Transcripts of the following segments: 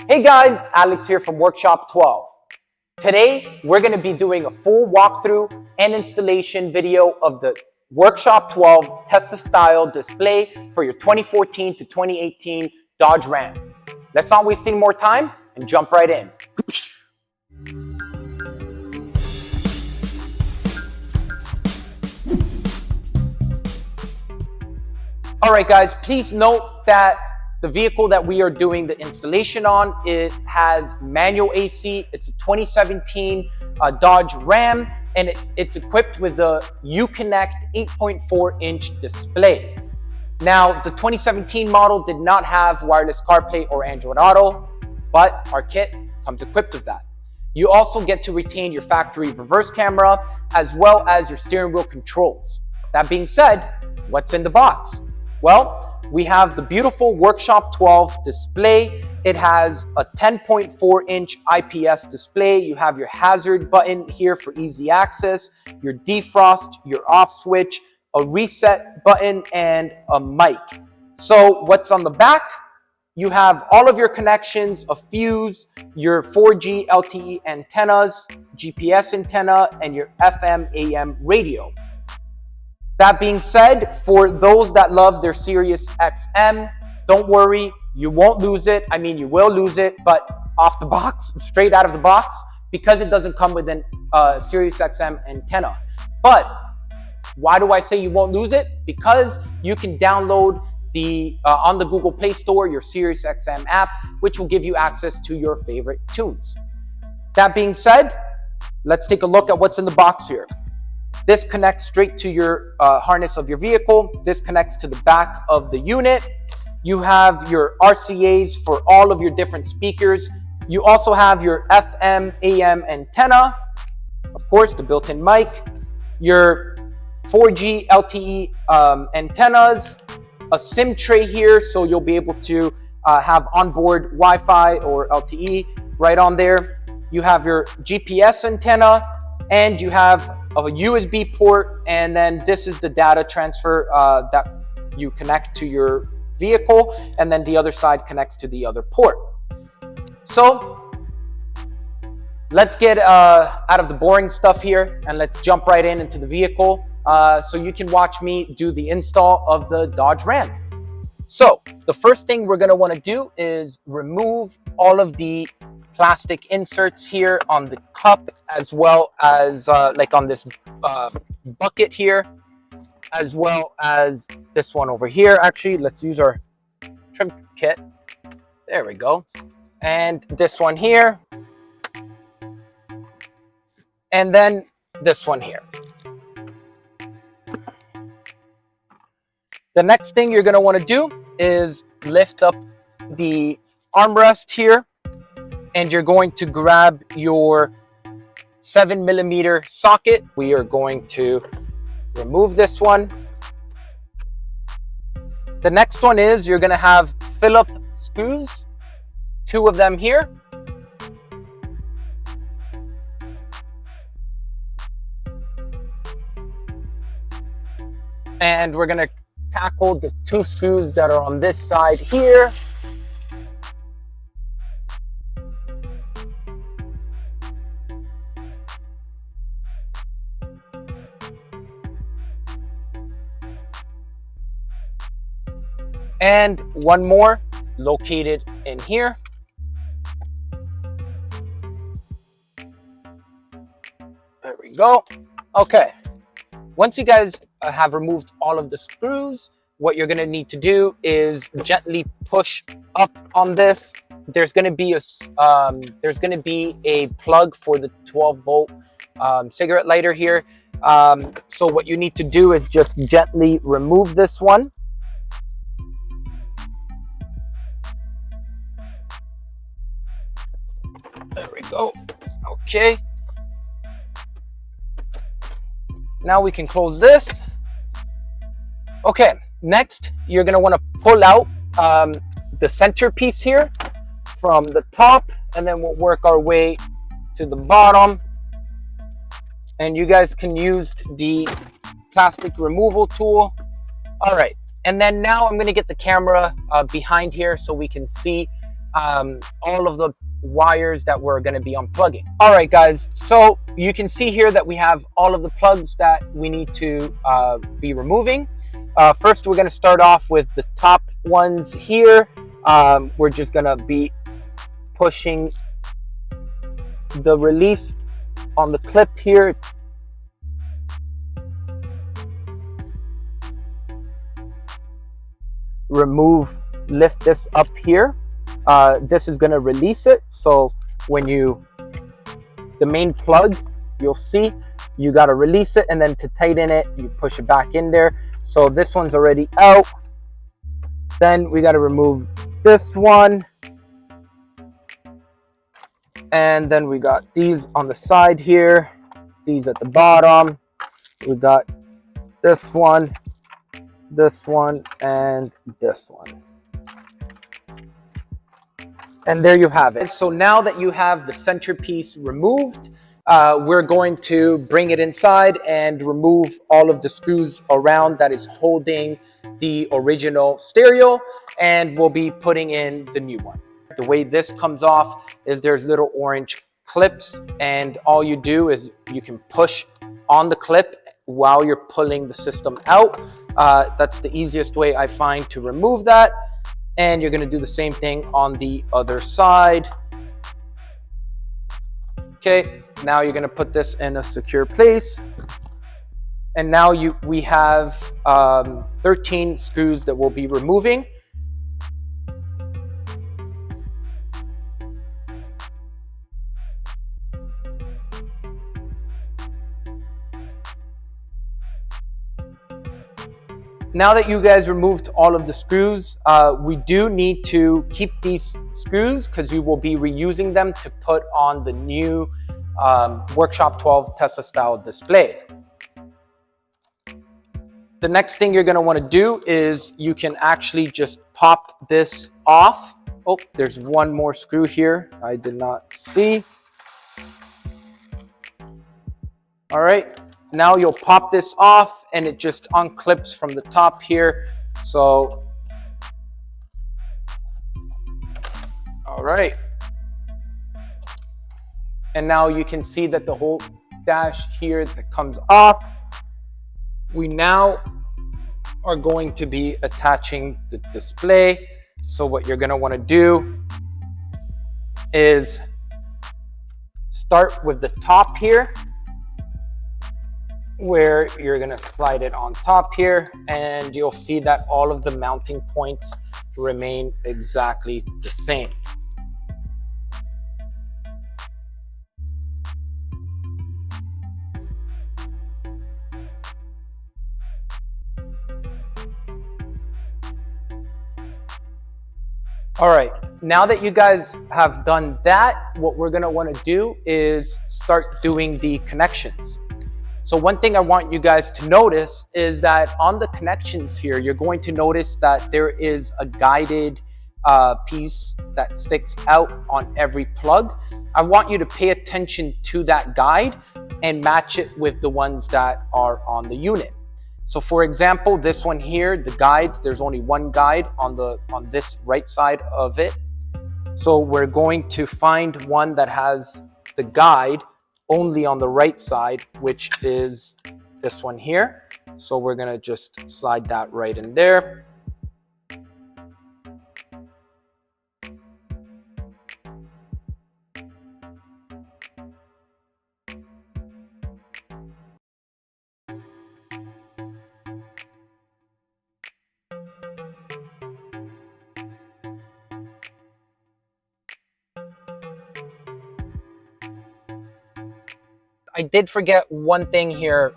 Hey guys, Alex here from Workshop 12. Today, we're going to be doing a full walkthrough and installation video of the Workshop 12 Tesla style display for your 2014 to 2018 Dodge Ram. Let's not waste any more time and jump right in. All right guys, please note that the vehicle that we are doing the installation on, it has manual AC. It's a 2017 Dodge Ram, and it's equipped with the Uconnect 8.4-inch display. Now, the 2017 model did not have wireless CarPlay or Android Auto, but our kit comes equipped with that. You also get to retain your factory reverse camera as well as your steering wheel controls. That being said, what's in the box? Well, we have the beautiful Workshop 12 display. It has a 10.4-inch IPS display. You have your hazard button here for easy access, your defrost, your off switch, a reset button, and a mic. So what's on the back? You have all of your connections, a fuse, your 4G LTE antennas, GPS antenna, and your FM AM radio. That being said, for those that love their Sirius XM, don't worry, you won't lose it. I mean, you will lose it, but off the box, straight out of the box, because it doesn't come with a Sirius XM antenna. But why do I say you won't lose it? Because you can download on the Google Play Store your Sirius XM app, which will give you access to your favorite tunes. That being said, let's take a look at what's in the box here. This connects straight to your harness of your vehicle. This connects to the back of the unit. You have your RCAs for all of your different speakers. You also have your FM, AM antenna, of course, the built-in mic, your 4G LTE antennas, a SIM tray here, so you'll be able to have onboard Wi-Fi or LTE right on there. You have your GPS antenna, and you have a USB port, and then this is the data transfer that you connect to your vehicle, and then the other side connects to the other port. So let's get out of the boring stuff here, and let's jump right into the vehicle so you can watch me do the install of the Dodge Ram. So the first thing we're going to want to do is remove all of the plastic inserts here on the cup, as well as like on this bucket here, as well as this one over here. Actually, let's use our trim kit. There we go. And this one here. And then this one here. The next thing you're going to want to do is lift up the armrest here, and you're going to grab your 7mm socket. We are going to remove this one. The next one is you're going to have Phillips screws, 2 of them here. And we're going to tackle the 2 screws that are on this side here. And one more located in here. There we go. Okay. Once you guys have removed all of the screws, what you're going to need to do is gently push up on this. There's going to be a plug for the 12-volt cigarette lighter here. So what you need to do is just gently remove this one. There we go. Okay. Now we can close this. Okay. Next, you're going to want to pull out the centerpiece here from the top, and then we'll work our way to the bottom. And you guys can use the plastic removal tool. All right. And then now I'm going to get the camera behind here so we can see all of the wires that we're going to be unplugging. All right, guys, so you can see here that we have all of the plugs that we need to be removing. First, we're going to start off with the top ones here. We're just going to be pushing the release on the clip here. Lift this up here. This is going to release it. So when the main plug, you'll see you got to release it, and then to tighten it, you push it back in there. So this one's already out. Then we got to remove this one. And then we got these on the side here, these at the bottom. We got this one, and this one. And there you have it. So now that you have the centerpiece removed, we're going to bring it inside and remove all of the screws around that is holding the original stereo, and we'll be putting in the new one. The way this comes off is there's little orange clips, and all you do is you can push on the clip while you're pulling the system out. That's the easiest way I find to remove that. And you're going to do the same thing on the other side. Okay, now you're going to put this in a secure place. And now we have 13 screws that we'll be removing. Now that you guys removed all of the screws, we do need to keep these screws because you will be reusing them to put on the new Workshop 12 Tesla style display. The next thing you're going to want to do is you can actually just pop this off. Oh, there's one more screw here I did not see. All right. Now you'll pop this off and it just unclips from the top here. So, all right. And now you can see that the whole dash here that comes off. We now are going to be attaching the display. So what you're going to want to do is start with the top here, where you're going to slide it on top here, and you'll see that all of the mounting points remain exactly the same. All right, now that you guys have done that, what we're going to want to do is start doing the connections. So one thing I want you guys to notice is that on the connections here, you're going to notice that there is a guided piece that sticks out on every plug. I want you to pay attention to that guide and match it with the ones that are on the unit. So for example, this one here, the guide, there's only one guide on this right side of it. So we're going to find one that has the guide only on the right side, which is this one here. So we're gonna just slide that right in there. I did forget one thing here.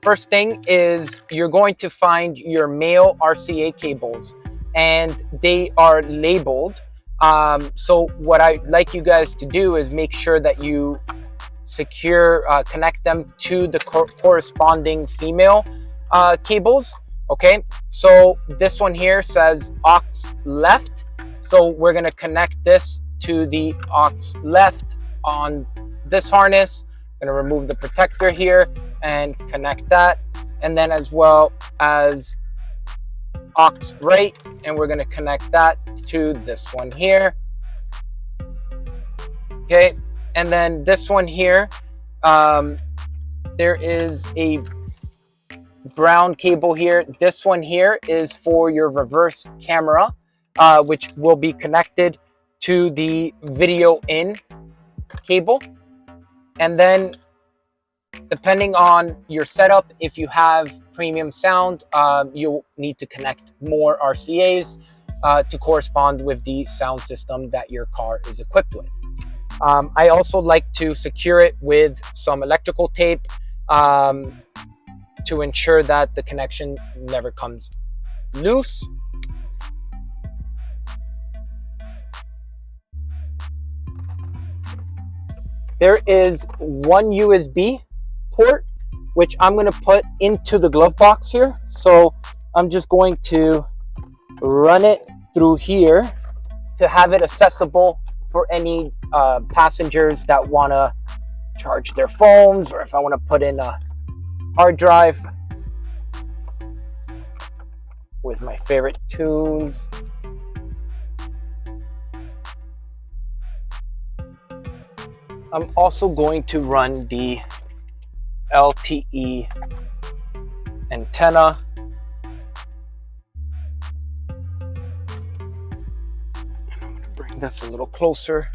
First thing is you're going to find your male RCA cables, and they are labeled. So what I'd like you guys to do is make sure that you connect them to the corresponding female cables. Okay, so this one here says aux left. So we're gonna connect this to the aux left on this harness. I'm going to remove the protector here and connect that, and then as well as aux right, and we're going to connect that to this one here. Okay, and then this one here, there is a brown cable here. This one here is for your reverse camera, which will be connected to the video in cable. And then depending on your setup, if you have premium sound, you'll need to connect more RCAs to correspond with the sound system that your car is equipped with. I also like to secure it with some electrical tape to ensure that the connection never comes loose. There is one USB port, which I'm going to put into the glove box here. So I'm just going to run it through here to have it accessible for any passengers that want to charge their phones, or if I want to put in a hard drive with my favorite tunes. I'm also going to run the LTE antenna. I'm going to bring this a little closer.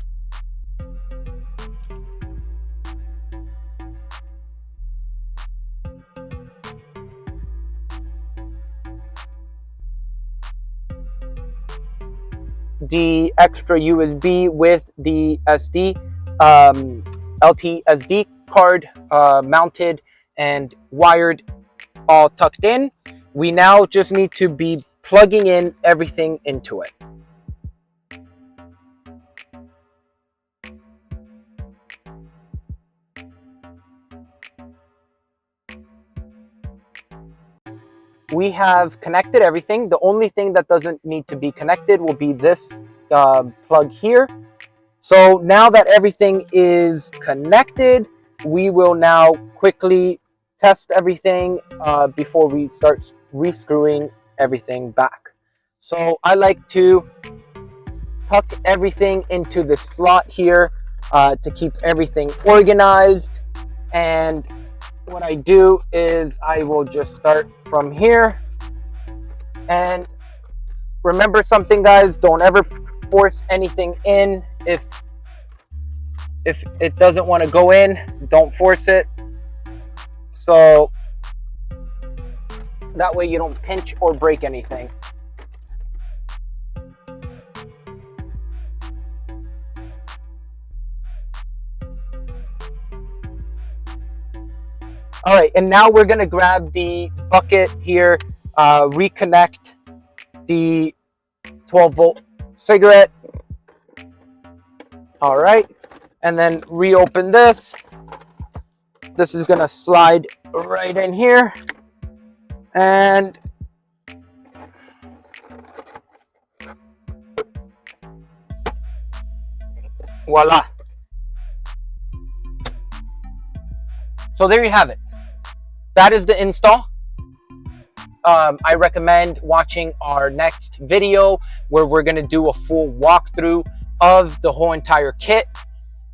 The extra USB with the SD, LTE SD card mounted and wired, all tucked in. We now just need to be plugging in everything into it. We have connected everything. The only thing that doesn't need to be connected will be this plug here. So now that everything is connected, we will now quickly test everything before we start rescrewing everything back. So I like to tuck everything into the slot here to keep everything organized. And what I do is I will just start from here. And remember something, guys, don't ever force anything in. If it doesn't want to go in, don't force it. So that way you don't pinch or break anything. All right, and now we're gonna grab the bucket here, reconnect the 12-volt cigarette. All right, and then reopen this. This is gonna slide right in here, and voila. So there you have it. That is the install. I recommend watching our next video where we're going to do a full walkthrough of the whole entire kit.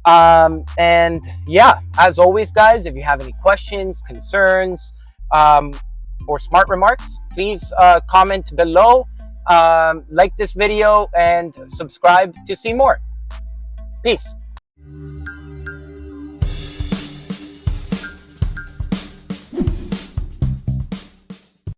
And yeah, as always, guys, if you have any questions, concerns, or smart remarks, please comment below, like this video, and subscribe to see more. Peace.